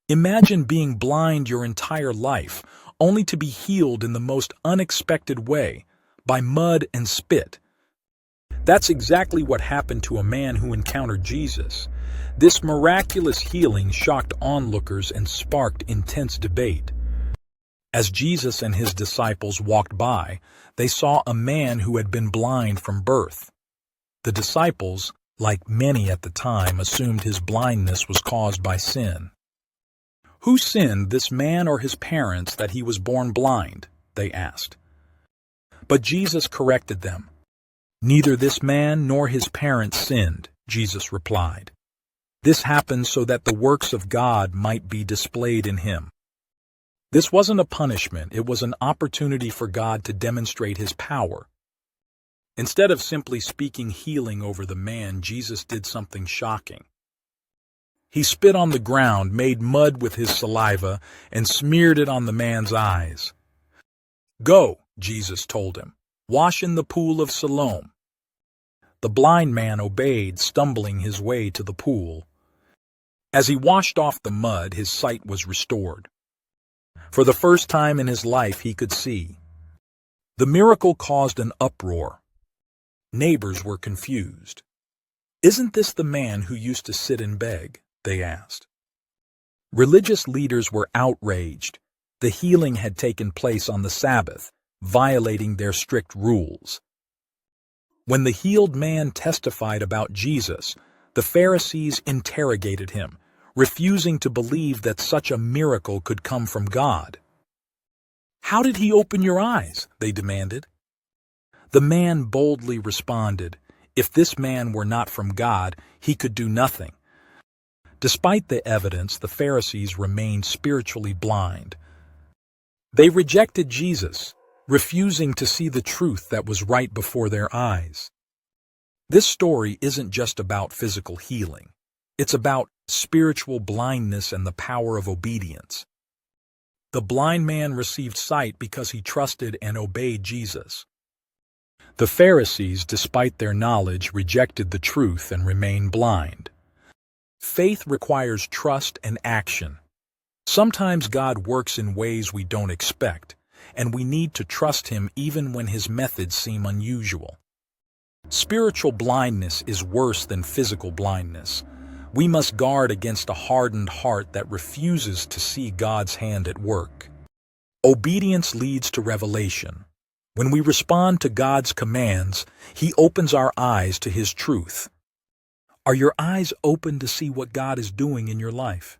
Imagine being blind your entire life, only to be healed in the most unexpected way, by mud and spit. That's exactly what happened to a man who encountered Jesus. This miraculous healing shocked onlookers and sparked intense debate. As Jesus and his disciples walked by, they saw a man who had been blind from birth. The disciples, like many at the time, assumed his blindness was caused by sin. "Who sinned, this man or his parents, that he was born blind?" they asked. But Jesus corrected them. "Neither this man nor his parents sinned," Jesus replied. "This happened so that the works of God might be displayed in him." This wasn't a punishment, it was an opportunity for God to demonstrate his power. Instead of simply speaking healing over the man, Jesus did something shocking. He spit on the ground, made mud with his saliva, and smeared it on the man's eyes. "Go," Jesus told him, "wash in the pool of Siloam." The blind man obeyed, stumbling his way to the pool. As he washed off the mud, his sight was restored. For the first time in his life, he could see. The miracle caused an uproar. Neighbors were confused. "Isn't this the man who used to sit and beg?" they asked. Religious leaders were outraged. The healing had taken place on the Sabbath, violating their strict rules. When the healed man testified about Jesus, the Pharisees interrogated him, refusing to believe that such a miracle could come from God. "How did he open your eyes?" they demanded. The man boldly responded, "If this man were not from God, he could do nothing." Despite the evidence, the Pharisees remained spiritually blind. They rejected Jesus, refusing to see the truth that was right before their eyes. This story isn't just about physical healing. It's about spiritual blindness and the power of obedience. The blind man received sight because he trusted and obeyed Jesus. The Pharisees, despite their knowledge, rejected the truth and remained blind. Faith requires trust and action. Sometimes God works in ways we don't expect, and we need to trust Him even when His methods seem unusual. Spiritual blindness is worse than physical blindness. We must guard against a hardened heart that refuses to see God's hand at work. Obedience leads to revelation. When we respond to God's commands, He opens our eyes to His truth. Are your eyes open to see what God is doing in your life?